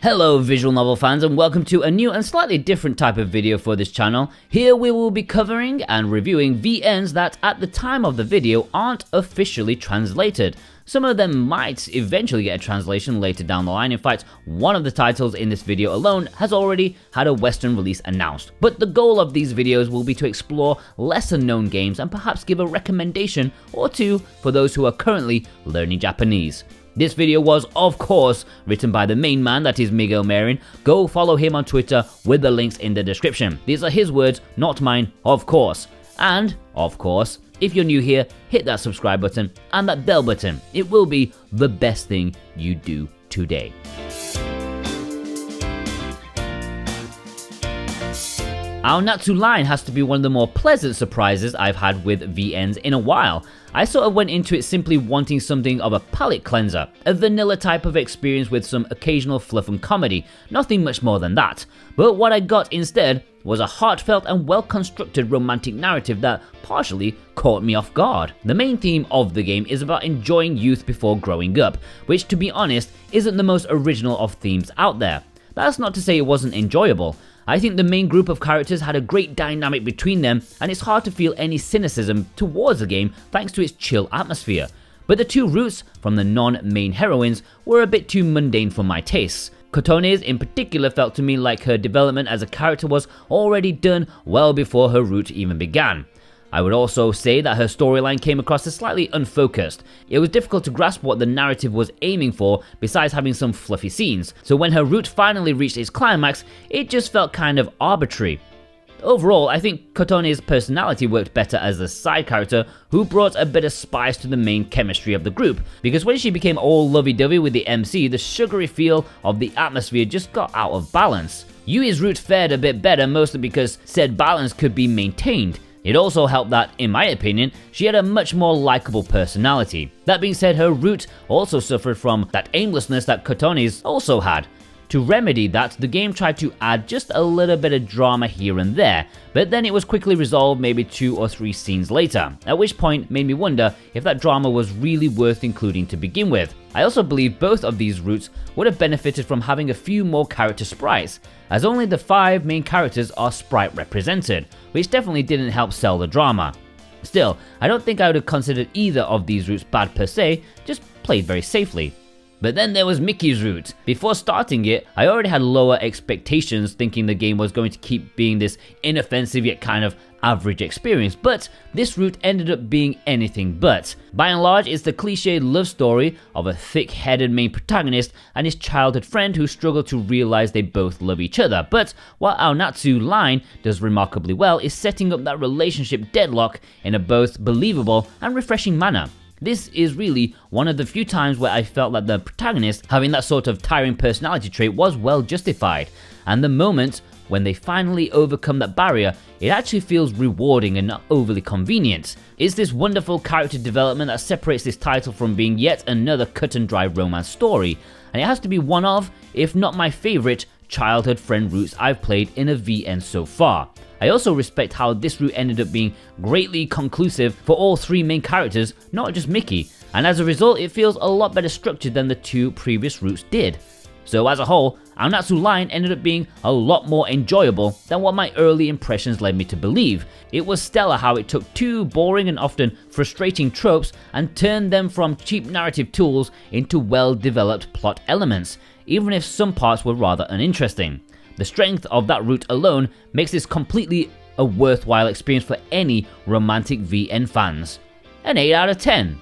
Hello visual novel fans and welcome to a new and slightly different type of video for this channel. Here we will be covering and reviewing VNs that at the time of the video aren't officially translated. Some of them might eventually get a translation later down the line. In fact, one of the titles in this video alone has already had a Western release announced. But the goal of these videos will be to explore lesser known games and perhaps give a recommendation or two for those who are currently learning Japanese. This video was, of course, written by the main man, that is Miguel Marin. Go follow him on Twitter with the links in the description. These are his words, not mine, of course. And, of course, if you're new here, hit that subscribe button and that bell button. It will be the best thing you do today. Aonatsu Line has to be one of the more pleasant surprises I've had with VNs in a while. I sort of went into it simply wanting something of a palate cleanser, a vanilla type of experience with some occasional fluff and comedy, nothing much more than that. But what I got instead was a heartfelt and well-constructed romantic narrative that partially caught me off guard. The main theme of the game is about enjoying youth before growing up, which to be honest isn't the most original of themes out there. That's not to say it wasn't enjoyable. I think the main group of characters had a great dynamic between them, and it's hard to feel any cynicism towards the game thanks to its chill atmosphere. But the two routes from the non-main heroines were a bit too mundane for my tastes. Kotone's in particular felt to me like her development as a character was already done well before her route even began. I would also say that her storyline came across as slightly unfocused. It was difficult to grasp what the narrative was aiming for besides having some fluffy scenes, so when her route finally reached its climax, it just felt kind of arbitrary. Overall, I think Kotone's personality worked better as a side character who brought a bit of spice to the main chemistry of the group, because when she became all lovey-dovey with the MC, the sugary feel of the atmosphere just got out of balance. Yui's route fared a bit better, mostly because said balance could be maintained. It also helped that, in my opinion, she had a much more likable personality. That being said, her route also suffered from that aimlessness that Kotone's also had. To remedy that, the game tried to add just a little bit of drama here and there, but then it was quickly resolved maybe 2 or 3 scenes later, at which point made me wonder if that drama was really worth including to begin with. I also believe both of these routes would have benefited from having a few more character sprites, as only the 5 main characters are sprite represented, which definitely didn't help sell the drama. Still, I don't think I would have considered either of these routes bad per se, just played very safely. But then there was Mickey's route. Before starting it, I already had lower expectations, thinking the game was going to keep being this inoffensive yet kind of average experience, but this route ended up being anything but. By and large, it's the cliched love story of a thick-headed main protagonist and his childhood friend who struggle to realize they both love each other, but what Aonatsu Line does remarkably well is setting up that relationship deadlock in a both believable and refreshing manner. This is really one of the few times where I felt that the protagonist having that sort of tiring personality trait was well justified, and the moment when they finally overcome that barrier, it actually feels rewarding and not overly convenient. It's this wonderful character development that separates this title from being yet another cut and dry romance story, and it has to be one of, if not my favorite, childhood friend routes I've played in a VN so far. I also respect how this route ended up being greatly conclusive for all 3 main characters, not just Mickey, and as a result it feels a lot better structured than the 2 previous routes did. So as a whole, Aonatsu Line ended up being a lot more enjoyable than what my early impressions led me to believe. It was stellar how it took 2 boring and often frustrating tropes and turned them from cheap narrative tools into well-developed plot elements, even if some parts were rather uninteresting. The strength of that route alone makes this completely a worthwhile experience for any romantic VN fans. An 8 out of 10.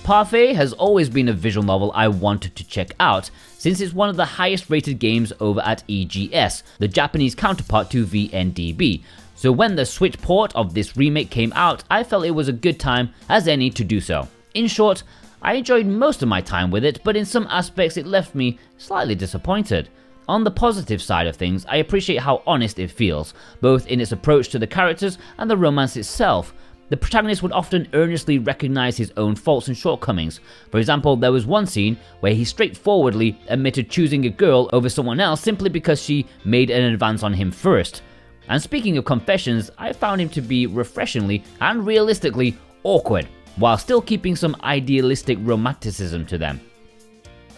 Parfait has always been a visual novel I wanted to check out, since it's one of the highest rated games over at EGS, the Japanese counterpart to VNDB. So when the Switch port of this remake came out, I felt it was a good time as any to do so. In short, I enjoyed most of my time with it, but in some aspects it left me slightly disappointed. On the positive side of things, I appreciate how honest it feels, both in its approach to the characters and the romance itself. The protagonist would often earnestly recognize his own faults and shortcomings. For example, there was one scene where he straightforwardly admitted choosing a girl over someone else simply because she made an advance on him first. And speaking of confessions, I found him to be refreshingly and realistically awkward, while still keeping some idealistic romanticism to them.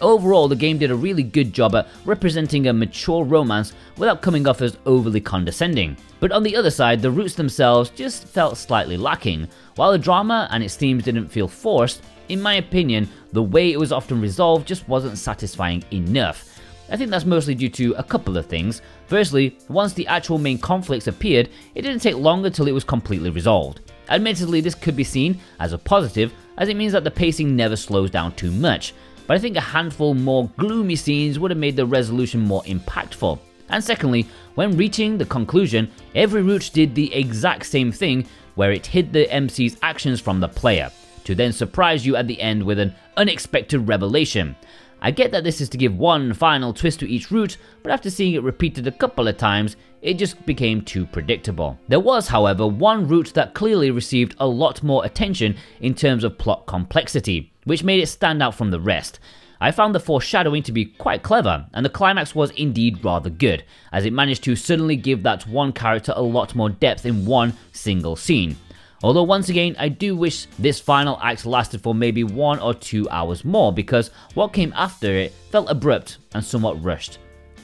Overall, the game did a really good job at representing a mature romance without coming off as overly condescending. But on the other side, the roots themselves just felt slightly lacking. While the drama and its themes didn't feel forced, in my opinion, the way it was often resolved just wasn't satisfying enough. I think that's mostly due to a couple of things. Firstly, once the actual main conflicts appeared, it didn't take long until it was completely resolved. Admittedly, this could be seen as a positive, as it means that the pacing never slows down too much, but I think a handful more gloomy scenes would have made the resolution more impactful. And secondly, when reaching the conclusion, every route did the exact same thing, where it hid the MC's actions from the player, to then surprise you at the end with an unexpected revelation. I get that this is to give one final twist to each route, but after seeing it repeated a couple of times, it just became too predictable. There was, however, one route that clearly received a lot more attention in terms of plot complexity, which made it stand out from the rest. I found the foreshadowing to be quite clever, and the climax was indeed rather good, as it managed to suddenly give that one character a lot more depth in one single scene. Although once again, I do wish this final act lasted for maybe 1 or 2 hours more, because what came after it felt abrupt and somewhat rushed.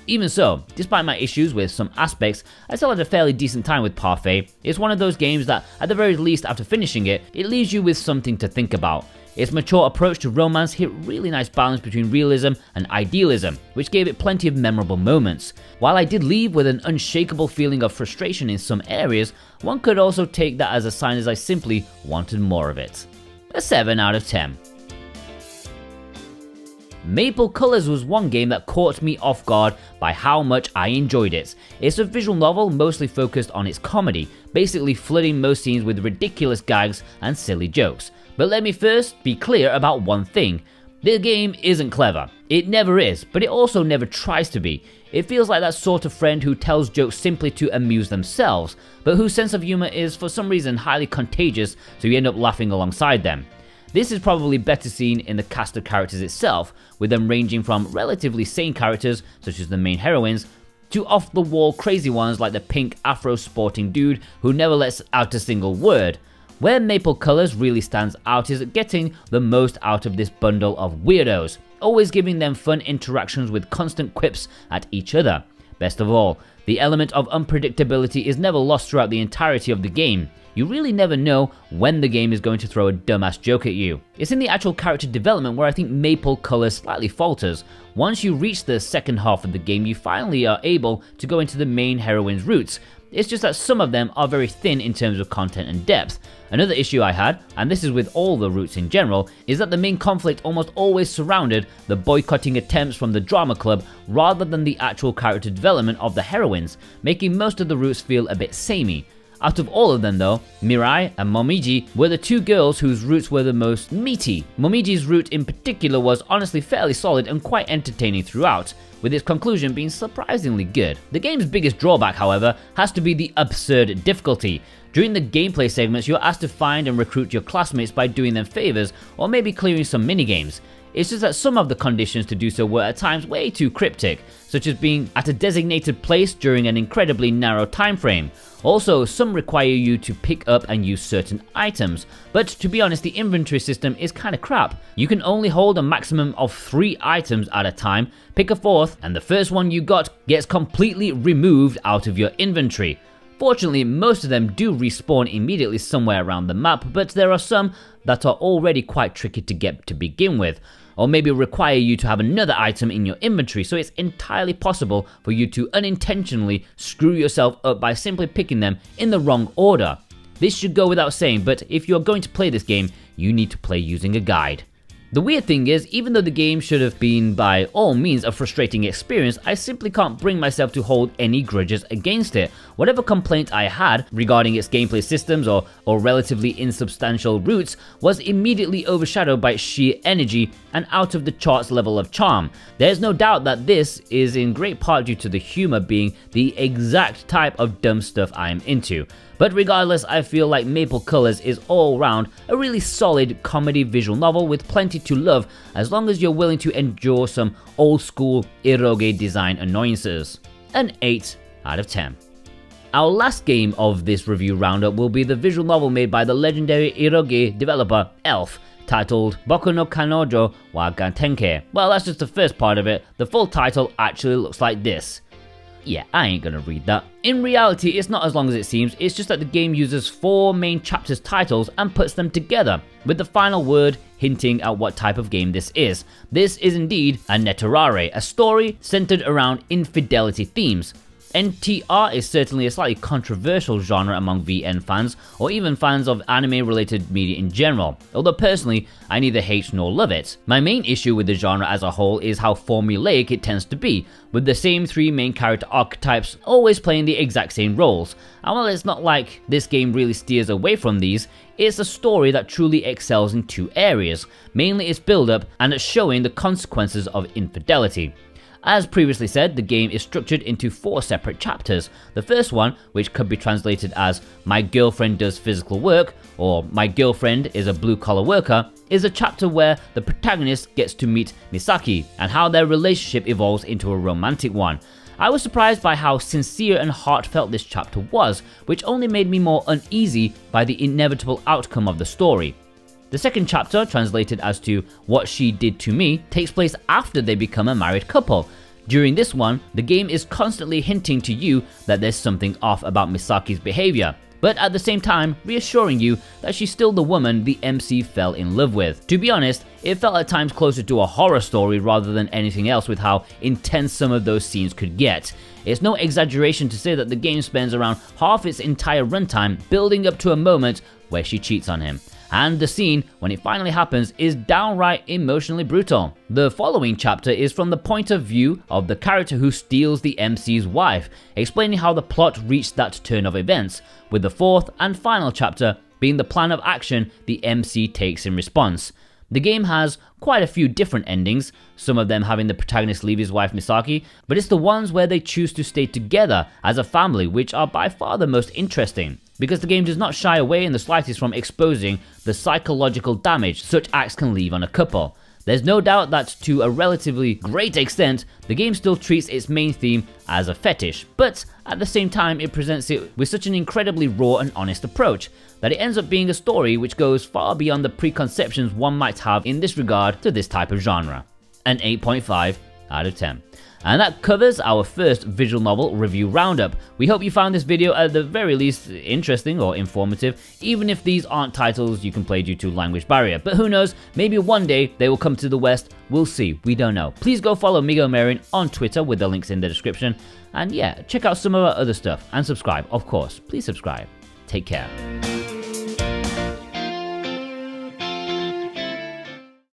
Even so, despite my issues with some aspects, I still had a fairly decent time with Parfait. It's one of those games that, at the very least after finishing it, it leaves you with something to think about. Its mature approach to romance hit really nice balance between realism and idealism, which gave it plenty of memorable moments. While I did leave with an unshakable feeling of frustration in some areas, one could also take that as a sign as I simply wanted more of it. A 7 out of 10. Maple Colors was one game that caught me off guard by how much I enjoyed it. It's a visual novel mostly focused on its comedy, basically flooding most scenes with ridiculous gags and silly jokes. But let me first be clear about one thing. The game isn't clever. It never is, but it also never tries to be. It feels like that sort of friend who tells jokes simply to amuse themselves, but whose sense of humor is for some reason highly contagious, so you end up laughing alongside them. This is probably better seen in the cast of characters itself, with them ranging from relatively sane characters, such as the main heroines, to off-the-wall crazy ones like the pink afro-sporting dude who never lets out a single word. Where Maple Colors really stands out is getting the most out of this bundle of weirdos, always giving them fun interactions with constant quips at each other. Best of all, the element of unpredictability is never lost throughout the entirety of the game. You really never know when the game is going to throw a dumbass joke at you. It's in the actual character development where I think Maple Colors slightly falters. Once you reach the second half of the game, you finally are able to go into the main heroine's roots. It's just that some of them are very thin in terms of content and depth. Another issue I had, and this is with all the routes in general, is that the main conflict almost always surrounded the boycotting attempts from the drama club rather than the actual character development of the heroines, making most of the routes feel a bit samey. Out of all of them though, Mirai and Momiji were the two girls whose routes were the most meaty. Momiji's route in particular was honestly fairly solid and quite entertaining throughout, with its conclusion being surprisingly good. The game's biggest drawback, however, has to be the absurd difficulty. During the gameplay segments, you're asked to find and recruit your classmates by doing them favors or maybe clearing some minigames. It's just that some of the conditions to do so were at times way too cryptic, such as being at a designated place during an incredibly narrow time frame. Also, some require you to pick up and use certain items, but to be honest, the inventory system is kinda crap. You can only hold a maximum of 3 items at a time, pick a 4th, and the first one you got gets completely removed out of your inventory. Fortunately, most of them do respawn immediately somewhere around the map, but there are some that are already quite tricky to get to begin with, or maybe require you to have another item in your inventory, so it's entirely possible for you to unintentionally screw yourself up by simply picking them in the wrong order. This should go without saying, but if you're going to play this game, you need to play using a guide. The weird thing is, even though the game should have been by all means a frustrating experience, I simply can't bring myself to hold any grudges against it. Whatever complaint I had regarding its gameplay systems or relatively insubstantial routes was immediately overshadowed by its sheer energy and out of the charts level of charm. There's no doubt that this is in great part due to the humor being the exact type of dumb stuff I'm into. But regardless, I feel like Maple Colors is all round a really solid comedy visual novel with plenty to love as long as you're willing to endure some old school eroge design annoyances. An 8 out of 10. Our last game of this review roundup will be the visual novel made by the legendary eroge developer Elf, titled Boku no Kanojo wa Gatenkei. Well, that's just the first part of it. The full title actually looks like this. Yeah, I ain't gonna read that. In reality, it's not as long as it seems, it's just that the game uses 4 main chapters titles and puts them together, with the final word hinting at what type of game this is. This is indeed a Netarare, a story centered around infidelity themes. NTR is certainly a slightly controversial genre among VN fans, or even fans of anime-related media in general, although personally, I neither hate nor love it. My main issue with the genre as a whole is how formulaic it tends to be, with the same 3 main character archetypes always playing the exact same roles. And while it's not like this game really steers away from these, it's a story that truly excels in 2 areas, mainly its build-up and its showing the consequences of infidelity. As previously said, the game is structured into 4 separate chapters. The first one, which could be translated as My Girlfriend Does Physical Work, or My Girlfriend is a Blue-Collar Worker, is a chapter where the protagonist gets to meet Misaki and how their relationship evolves into a romantic one. I was surprised by how sincere and heartfelt this chapter was, which only made me more uneasy by the inevitable outcome of the story. The second chapter, translated as to What She Did to Me, takes place after they become a married couple. During this one, the game is constantly hinting to you that there's something off about Misaki's behavior, but at the same time reassuring you that she's still the woman the MC fell in love with. To be honest, it felt at times closer to a horror story rather than anything else with how intense some of those scenes could get. It's no exaggeration to say that the game spends around half its entire runtime building up to a moment where she cheats on him. And the scene, when it finally happens, is downright emotionally brutal. The following chapter is from the point of view of the character who steals the MC's wife, explaining how the plot reached that turn of events, with the 4th and final chapter being the plan of action the MC takes in response. The game has quite a few different endings, some of them having the protagonist leave his wife Misaki, but it's the ones where they choose to stay together as a family which are by far the most interesting, because the game does not shy away in the slightest from exposing the psychological damage such acts can leave on a couple. There's no doubt that to a relatively great extent, the game still treats its main theme as a fetish, but at the same time it presents it with such an incredibly raw and honest approach that it ends up being a story which goes far beyond the preconceptions one might have in this regard to this type of genre. An 8.5 out of 10. And that covers our first visual novel review roundup. We hope you found this video at the very least interesting or informative, even if these aren't titles you can play due to language barrier. But who knows, maybe one day they will come to the West, we'll see, we don't know. Please go follow Migo Marin on Twitter with the links in the description. And yeah, check out some of our other stuff and subscribe, of course. Please subscribe. Take care.